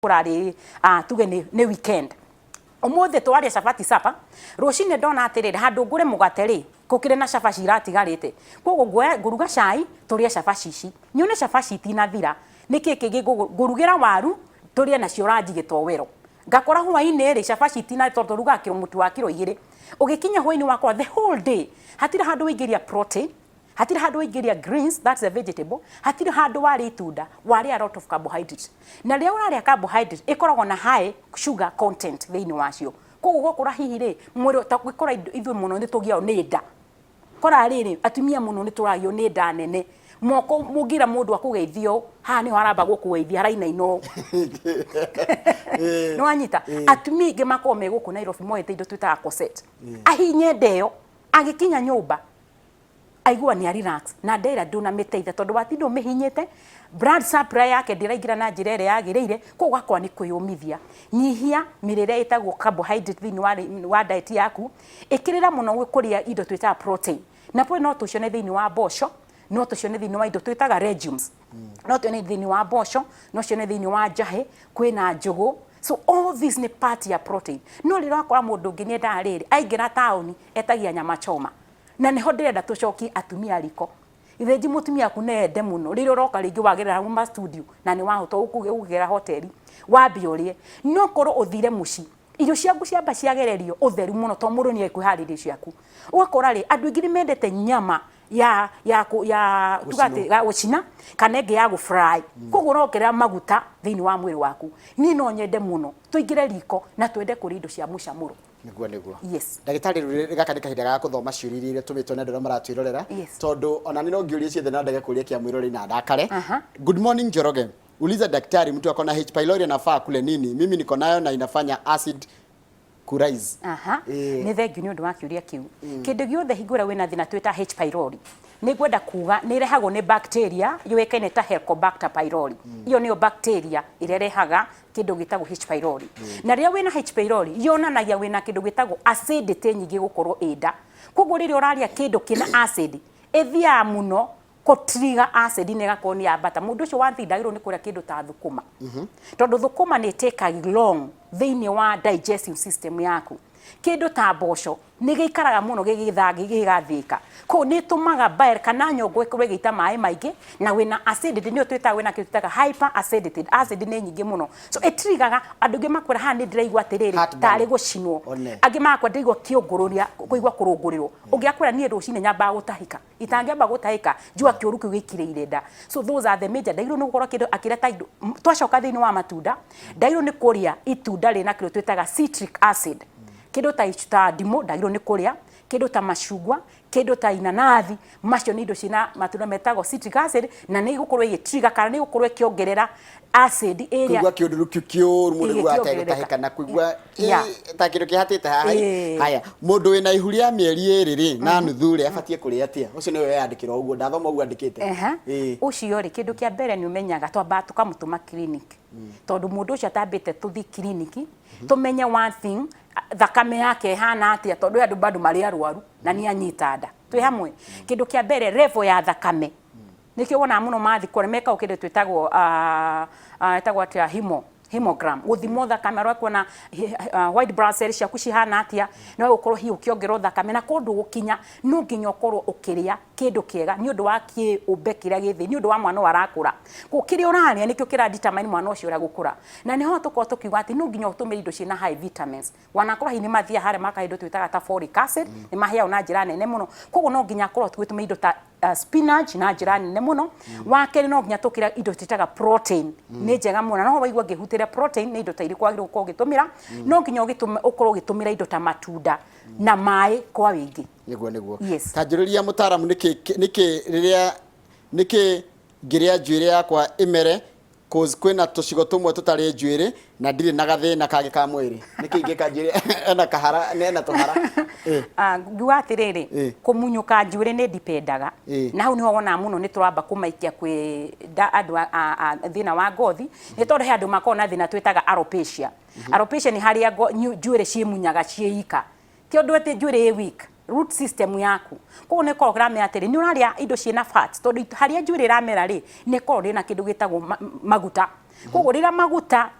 kurari tuge ni weekend omothe twaria chapati sapa rucine ndona atiriri handu ngure mugate ri kukire na cabaci iratigarite koguo nguruga cai turie cabaci ici nyone cabaci itinathira niki kingi ngurugira waru turie nacio rangi gitowero ngakora hwaini ri cabaci itina turuga kiro mutu wa kiro 2 ugikinya hwaini wakwa the whole day hatira handu wingiria protein hatira handu wingiria greens, that's a vegetable, hatira handu wari itunda wari a lot of carbohydrates na ria uraria carbohydrate ikoragwo na high sugar content theini wacio koguo gukura hihi ri mwiri takukora ithu muno ni tugiao ni nda kora riri atumia muno ni turagio ni nda nene moko mugira mundu akugeithio ha ni haramba gukugeithia raina ino no anyita atumia ingi makoma me guku Nairobi moete indo twita corset ahinye ndeo agikinya nyumba aigua ni relax na ndera nduna miteitha tondu watindo mihinyete blood supply yake ndiraingira na njira ire yagirire ko gakwa ni kuyumithia nyihia mirire itagwo carbohydrate thini wa diet yaku ikirira muno gwikuria indo twita protein na pwe no tucione thini wa bosho no tucione thini wa indo twitaga legumes no tucione thini wa bosho no tucione thini wa jahe kwina njugu. So all this ni part ya protein no rirakora mundu ngi ni ndariri aingira tauni etagia nyama choma na neho ndirenda tucoki atumia riko itheji mutumia ku nende muno riri roka ringi wagirira mu studio na ni wahota ukugera hoteli wambiorie no koro uthire muci irio ciaku ciamba ciagererio utheru muno to muru ni ekuharire ciaku ugakora ri andu ingi mendete nyama ya tugate gucina kana ngi ya gu fry koguo rokerera maguta thini wa mwiri waku ni no nyende muno tuigire riko na twende kuri indo cia mucamuro niguo yes ndagitari ruri gaka ni kahinda ga kuthoma ciuri ire tumitwo na ndoro maratwirorera tondu ona ni no ngiurie ciothe na ndage kuria kia mwirori na ndakare. Good morning Njoroge, uliza daktari mtu akona H pylori anafaa kule nini? Mimi niko nayo na inafanya acid kurise. Ni thengiu ni undu wa kiuria kiu kindu giothe hingura wina thina twita H pylori ni gwenda kuga ni rehagwo ni bacteria yuikaine ta Helicobacter pylori iyo niyo bacteria irerehaga kindu gitagwo H pylori na ria wina H pylori yonanagia wina kindu gitagwo acidity nyingi gukorwo ida koguo riri uraria kindu kina acid ethia muno kotriga acid ni gakoni ni abata mundu ucio wathindagirwo ni kuria kindu ta thukuma tondu thukuma ni take long thini wa digestive system yaku kindu ta bosho ni giikaraga muno gigithangi gigathika ko ni tumaga bile kana nyongo ikorwe gita mai maingi na wina acidity ni twita wina kindu ta hyper acidity acid ni nyingi muno so etrigaga andu ngi makwira ha ni ndiraigwa atiriri tari gucinwo angi makwa ndirigwa kiungururia kuigwa kurungurirwo ungiakwira ni rucine nyamba gutahika itangiamba gutahika njua kiuru kiu gikireire nda so those are the major ndairu ni gukorwo kindu akireta indo twacoka thini wa matunda ndairu ni kuria itunda rina kindu twitaga citric acid kindu ta ndimo ndairu ni kuria kindu ta mashugwa kindu ta inanathi macio ni indo cina matunda metago citric acid na ni gukorwo igitriga kana ni gukorwo ikiongerera acid area kuigwa kiundu kiuru mundu gutahika na kuigwa ta kindu kihatite haya mundu wina ihuria mieri iri na nuthu ri abatie kuria atia ucio niwe yandikirwo uguo ndathoma uguo andikite ucio ri kindu kia mbere ni umenyaga twamba tukamutuma clinic tondu mundu ucio atambite tuthi clinic tumenye one thing thakame yake hana atia tondu andu bado mari arwaru na ni anyita nda twi hamwe kindu kia mbere level ya thakame nikio wona muno mathi kuremeka ukinde twitagwo etagwo atia hemogram guthimo thakame rwa kuona white blood cells ciaku cihana atia no ukorwo hi ukiongerwo thakame na kondu gukinya no nginya ukorwo ukiria kindu kiega ni undu wa kiumbe kiria githi ni undu wa mwana warakura gukiria urania nikio kira determine mwana ucio uragukura na niho tuko tukiuga ati no nginya utumire indo cina high vitamins wanakora hi ni mathia hare maka indo twitaga ta folic acid ni mahia una njira nene muno koguo no nginya akorwo twitumire indo ta spinach na njira nene muno wakeri no nginya tukira indo twitaga protein ni njega muno no waigwa ngihutira protein ni indo ta iri kwagirwo ko gitumira no nginya ukorwo gitumira indo ta matunda na mai kwa wingi niguo tajiriria mutaramu niki ngiria njuire yakwa imere cause kwina tucigo tumwe tutari njuire na ndire na gathina kage ka mwiri niki ngikanjire na kahara nena tuhara ngwa atiriri kumunyuka njuire ni dipendaga na hau niho wona muno ni turamba kumaikia kwi andu thina wa ngothi ni tondu he andu makona thina twitaga alopecia alopecia ni haria njuire cimunyaga ciika ti undu ati njuire e weak root system yaku ko ne ko grame atiri ni uraria indo ciina fat tondu haria njuire ramera ri ne ko ri na kindu gitagwo maguta koguo rira maguta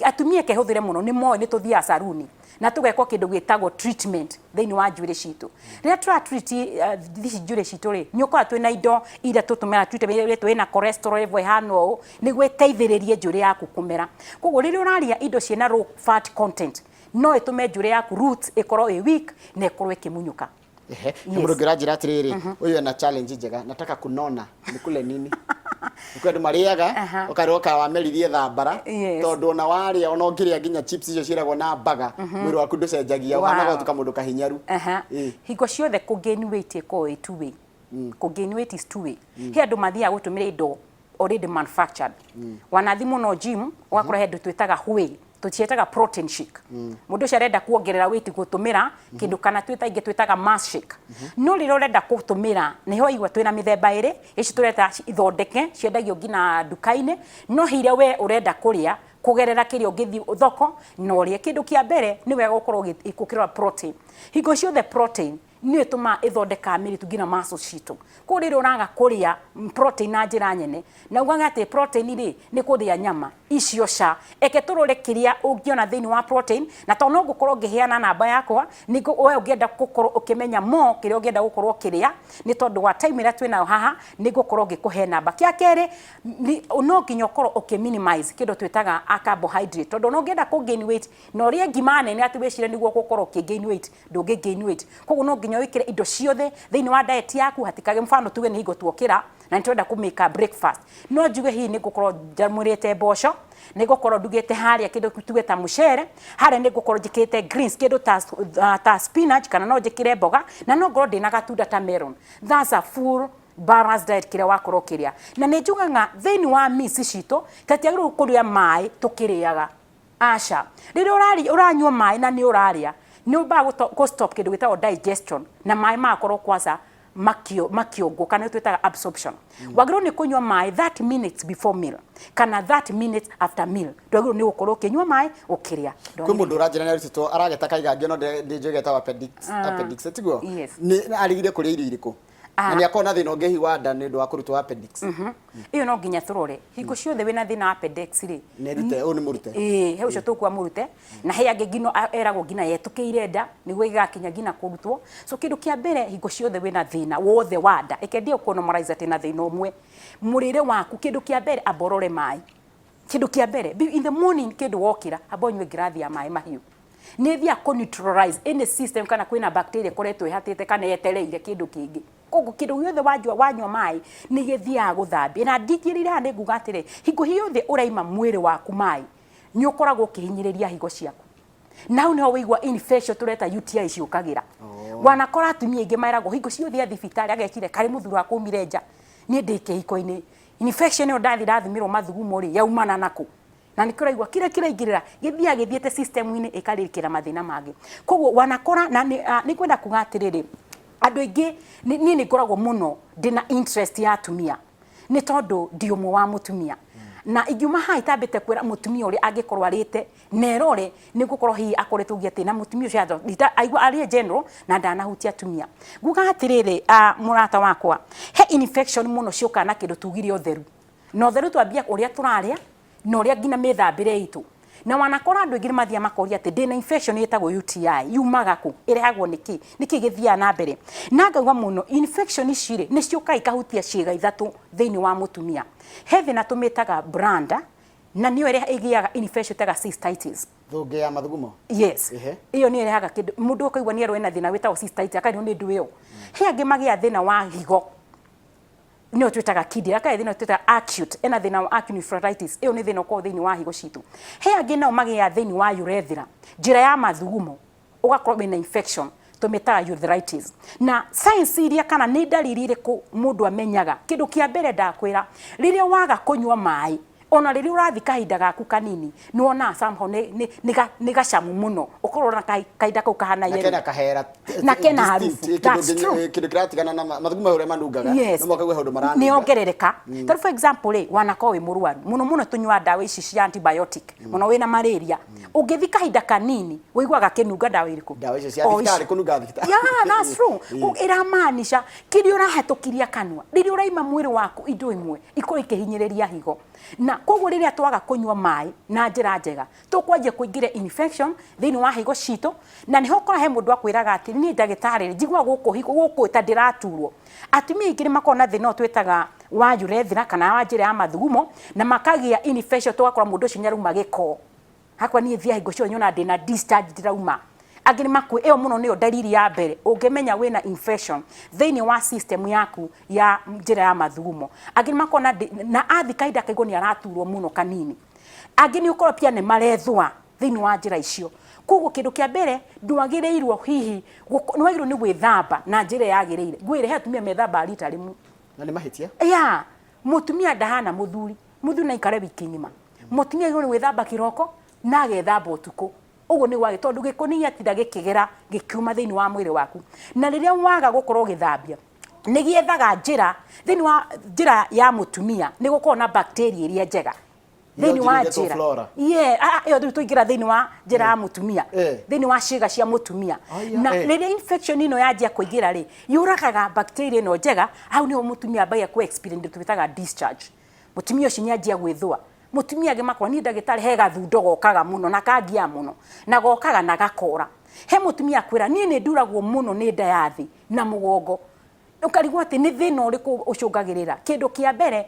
atumia kehuthire muno ni moe ni tuthia saruni na tugekwo kindu gitagwo treatment thiini wa njwire citu rira treat thici njwire citu ri nyukora twina indo ira tutumira treatment twina cholesterol level hano ni gweteithiririe njwire yaku kumera koguo rira uraria indo ciina low fat content no itume njwire yaku root ikorwo i weak na ikorwo ikimunyuka. Mundu ngira atiriri uyu ena challenge njega nataka kunona nikule nini Ukwendu mariaga ukaroka wameririe thambara tondu ona waria ona ongiria nginya chips icio ciragwo na baga mwiri waku nducenjagia wana gotuka mundu kahinyaru hingo ciothe ku gain weight iko i two way ku gain weight is two way he andu mathia gutumira indo already manufactured wanathi muno gym ugakora he andu twitaga whey tucietaga protein shake mundu cio arenda kuongerera weight gutumira kindu kana twitaga mass shake no riro renda gutumira niho igwa twina mithemba iri ici tureta ithondeke ciendagio ngina dukaine no hiria we urenda kuria kugerera kirio ngithi thoko no rie kindu kia mbere ni wega gukorwo ikukirwa protein hingo ciothe protein ni ituma ithondeka miritu ngina muscle citu kurira uraga kuria protein na njira nyene na ugaga ati protein ri ni kuthia nyama icio ca eke turore kiria ungiona thiini wa protein na to no gukorwo ngiheana namba yakwa ni we ungienda gukorwo ukimenya mo kiria ungienda gukorwo kiria ni tondu wa time ira twina haha ni gukorwo ngikuhe namba kia kere no nginya ukorwo ukiminimize kindu twitaga carbohydrate tondu no ungienda ku gain weight no rie ngima nene ati wicire niguo gukorwo ki gain weight ndungi gain weight koguo no nginya wikire indo ciothe thiini wa diet yaku hatikage mfano tuge ni higo tuokira na nitwenda ku make a breakfast no njuge hi ni gukorwo njamurite mboco ni gukorwo ndugite haria kindu tuge ta mucere haria ni gukorwo njikite greens kindu ta spinach kana no njikire mboga na no ngorwo ndina gatunda ta melon. That's a full balanced diet kiria wakorwo kiria na ni njugaga thiini wa misi cito tatiagirwo kuria mai tukiriaga aca riri uranyua mai na ni uraria ni uba go stop kindu gitagwo digestion na mai makorwo kwaza makiongo kana twitaga absorption wagirwo ni kunywa mai 30 minutes before meal kana 30 minutes after meal ndwagirwo ni gukorwo kinywa mai ukiria kwi mundu urajira na rutito arageta kaiga ngino ndijogeta appendix etiguo ni arigire kuria irio iriku na ni akona thina ungehi wa nda ni ndu wa kurutwo appendix iyo no nginya turore hingo ciothe wina thina appendix ri ni rute u ni murute he ucio tukwa murute na he ange ngino eragwo ngina yetukiire nda niguo igakinya ngina kurutwo so kindu kia mbere hingo ciothe wina thina wothe wa nda ekendia kunomalize tina thina umwe murire waku kindu kia mbere aborore mai kindu kia mbere in the morning kindu wokira abonywe grathi ya mai mahiu ni thia ku neutralize any system kana kwina bacteria koretwo ihatite kana yetereire kindu kingi koguo kindu yothe wanywa mai ni githia guthambia na ndingirira ni nguga atire hingo yothe uraima mwiri waku mai ni ukoragwo kihinyiriria higo ciaku nau ni wigwa infection tureta UTI ciukagira wanakora atumia ingi mairagwo hingo ciothe thibitari agekire kari muthuru wa kumire nja ni ndike hiko-ini infection yo ndathimirwo mathugumo ri yaumana naku na nikiraigwa kiraingirira githiete system-ini ikarikira mathina mangi koguo wanakora na ni kwenda kugatiriri andu ingi ni ngoragwo muno ndina interest ya atumia ni tondu ndiumu wa mutumia na ingiuma haitambite kwira mutumia uri angikorwo arite nerore ni gukorwo hi akoretwo giate na mutumia ucio aigwa ari general na ndanahutia atumia nguga atiriri murata wakwa he infection muno cioka na kindu tugire utheru no utheru twambia uria turaria no uria ngina mithambire itu na wanakora andu ingire mathia makoria ati ndina infection yetagwo UTI yumaga ku irehagwo niki githia na mbere na ngauga muno infection icire ni cioka ikahutia ciega ithatu thiini wa mutumia heavy na tumitaga branda na niyo ireha igiaga infection taga cystitis thuge ya mathugumo yes iyo ni irehaga kindu mundu ukaigwa ni arwena thina wetagwo cystitis akari ni ndu iyo he angi magia thina wa higo no twitaga kidney aka thina twitaga acute ena thina wa acute nephritis iyo ni thina ko thini wa higo citu he angi no magia thini wa urethra njira ya mathugumo ugakorwo na infection tumitaga urethritis na science iria kana ni dalili iriku mundu amenyaga kindu kia mbere ndakwira riria waga kunywa mai ona riria urathi kahinda gaku kanini nuona somehow ni gacamu muno ukorwo na kahinda kau kahana yeri na kahera na kena harufu kindu kiratigana na mathugumo uria manungaga no mwakaigwa handu marana ni ongerereka for example wanako wi murwaru muno tunywa dawa ici cia antibiotic muno wina malaria ungithi kahinda kanini wiguaga kinunga dawa iriku dawa ici cia thibitari kununga thibitari that's true iramaanisha kiri urahetokiria kanwa riri uraima mwiri waku indo imwe ikoro ikihinyiriria higo na koguo riria twaga kunywa mai na njira njega tukwanjia kuingira infection thini wa higo cito na niho kora he mundu akwiraga ati ni ndagitari njigwa guku ta ndiraturwo atumia ingĩ makona thina twetaga wa urethra kana wa njira ya mathugumo na makagia infection twakora mundu ucio nyaruma giko hakwa ni thia higo cio nyona ndina discharge ndirauma agini makwe eo muno niyo dalili ya mbere ungemenya wina infection thini wa system yaku ya njira ya mathugumo agini makona na athi kaida kaigo ni araturwo muno kanini agini ukoro pia ne marethwa thini wa njira icio koguo kindu kia mbere ndwagireirwo hihi nwagirwo ni gwithamba na njira yagireire gwire he atumia methamba rita rimu na ni mahitia ya mutumia ndahana muthuri na ikare wiki ngima mutumia ni gwithamba kiroko na gethamba utuku ugo ni wage tondu gikoni atida gikigera gikiuma thini wa mwiri waku na riria waga gukorwo githambia ni giethaga njira thini wa njira ya mutumia ni gukorwo na bacteria iria njega thini wa njira yo tuingira thini wa njira ya mutumia thini wa ciiga cia mutumia na riria infection ino yanjia kuingira ri yurakaga bacteria ino njega au ni mutumia baya ku experience tubitaga discharge mutumia ucio nyanjia gwithwa mutumia gimakwa ni ndagitari he gathundo gokaga muno na kangia muno na gokaga na gakora he mutumia kwira ni nduragwo muno ni nda yathi na mugongo ukarigwa ati ni thina uriku ucungagirira kindu kia mbere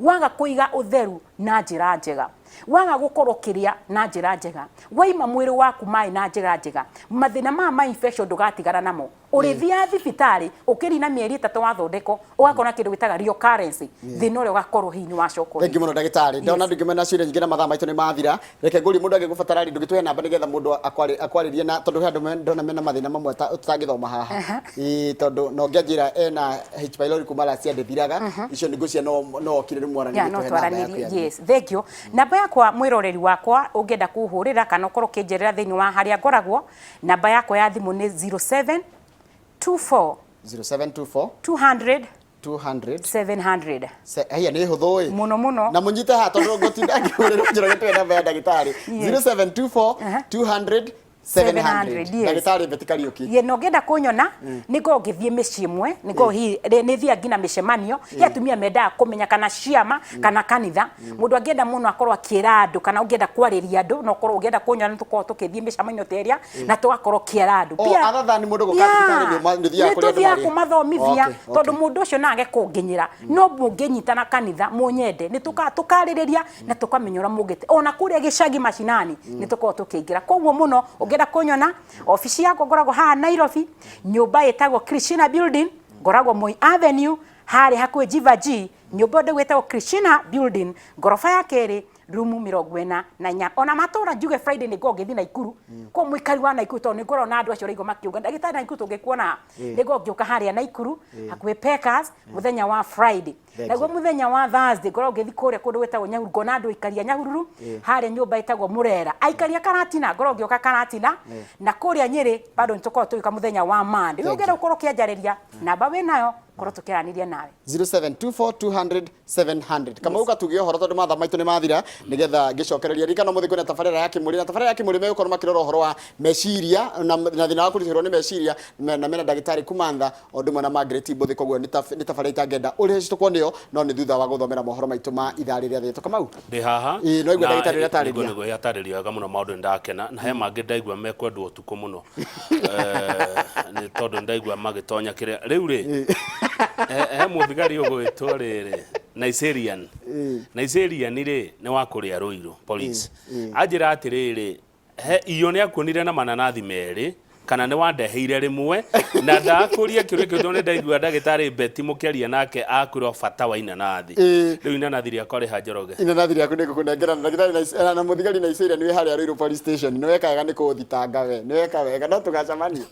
waga kuiga utheru na njira njega waga gukorwo kiria na njira njega waima mwiri waku mai na njira njega mathina ma infection ndugatigara namo urithia thibitari ukirina mieri 3 wathondeko ugakona kindu gitaga recurrence thina uri ugakorwo hini wa coko thank you muno ndagitari ndona ndungimena ciria nyingĩ na mathaa maitũ nĩ mathira reke ngũri mũndũ angĩgũbatara ndungi tũhe namba nĩgetha mũndũ akwaririe na tondũ he andũ ndona mena mathina mamwe tutangĩthoma haha tondũ no ngĩanjĩra ena H pylori kuma last year ndĩthiraga icio nĩ ngũcia no okire mwarani tũhe namba yaku yes thank you namba yakwa mwiroreri wakwa ũngĩenda kuhũrĩra kana ũkorwo kĩnjerera thĩinĩ wa harĩa ngoragwo namba yakwa ya thimũ nĩ 0724 200 700 haya ni hudhoi muno na munyite ha tondu ngotinda ngĩhũrĩrwo njĩra gĩtwe namba ya ndagĩtarĩ 0724 200 700 ndagĩtarĩ Betty Kariuki ye no ngenda kunyona niko ngithie mĩciĩ mwe niko hi nĩ thia ngina mĩcemanio ya tumia menda kumenya kana ciama kana kanitha mundu angenda muno akorwo akĩra andu kana ungenda kwarĩria andu no korwo ungenda kunyona tukorwo tukithie mĩcemanio teria na tugakorwo kĩra andu pia other than mundu gũkathikana nĩ thia kũrĩa thia kumathomithia tondu mundu ũcio nage kũnginyira no mũngĩnyitana kanitha munyende nĩ tukarĩrĩria na tukamenyora mugite ona kũrĩa gĩcagi macinani nĩ tukorwo tukĩingira koguo muno ngenda kunyona ofisi yako ngoragwo haha Nairobi nyumba itagwo Krishna Building ngoragwo Moi Avenue hari hakuhĩ Jiva G nyumba ndio gwetagwo Krishna Building ngorofa ya keri rumu 44 ona matura njuge Friday ni ngogithina Ikuru ko mwikari wa Naikuru to ni ngoro na andu acio reigo makiuga ndagitari Naikuru tungikuona ni ngogioka haria Naikuru hakuhĩ Packers muthenya wa Friday naguo muthenya wa Thursday ngoro ngithi kuria kundu gwetagwo Nyahururu ngona andu ikaria Nyahururu haria nyumba itagwo Murera aikaria Karatina ngoro ngioka Karatina na kuria Nyeri bado nitukorwo tuika muthenya wa Monday ugera ukorwo kianjariria namba we nayo korwo tukiraniria nawe 0724 200 700 kama uka tugio horo tondu mathaa maitũ nĩ mathira nigetha ngicokereria rikana muthi kwina tabarĩra ya kimuri na tabarĩra ya kimuri me ukorwo makirora horo wa meciria na thina wa kurihirwo ni meciria na mena ndagitari Kumantha ondu mwana Margaret Mbuthi koguo ni tabarĩra itangenda uri citũkwo nĩyo no nĩ thutha wa guthomera mohoro maitũ ma ithaa rĩrĩa thĩtũ Kamau ndi haha no igwe ndagitari rĩa tarĩria nĩguo yatarĩria wega mũno maũndũ ndakena na he mangĩ ndaigua mekwendwo ũtukũ mũno nĩ tondũ ndaigua magĩtonya kĩrĩa rĩu rĩ he mũthigari ũgwĩtwo rĩrĩ Nigerian rĩ nĩ wa kũrĩa Ruiru police anjĩra atĩrĩrĩ he iyo nĩ akuonire na mananathi merĩ kana nĩ wandeheire rimwe na ndakuria kiũria kĩu tondũ ndaigua ndagĩtarĩ Betty mũkĩaria nake akwĩrwo bata wa inanathi rĩu inanathi rĩakwa rĩ ha Njoroge inanathi rĩaku nĩ gũkũnengera ndagĩtarĩ na mũthigari Nigeria nĩ harĩa Ruiru police station nĩ weka wega nĩ kũthitanga we nĩ weka wega no tũgacamania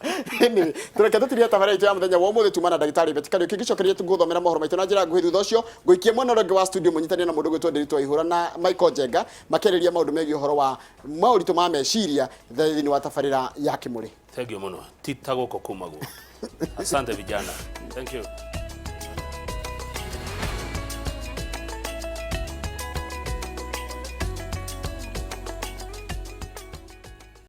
tũreke tũtirie tabarĩra itũ ya mũthenya wa ũmũthĩ tuma na ndagĩtarĩ Betty Kariuki gĩcokereria tũgũthomera mohoro maitũ na njĩra nguhĩ thutha ũcio ngũikie mwena ũrĩa ũngĩ wa studio mũnyitania na mũndũ gwĩtwo Ndĩritũ Waihũra na Michael Njenga makĩarĩria maũndũ megiĩ ũhoro wa maũritũ ma meciria thĩinĩ wa tabarĩra ya Kimuri. Thank you muno. Tita gũkũ kumaguo. Asante vijana. Thank you.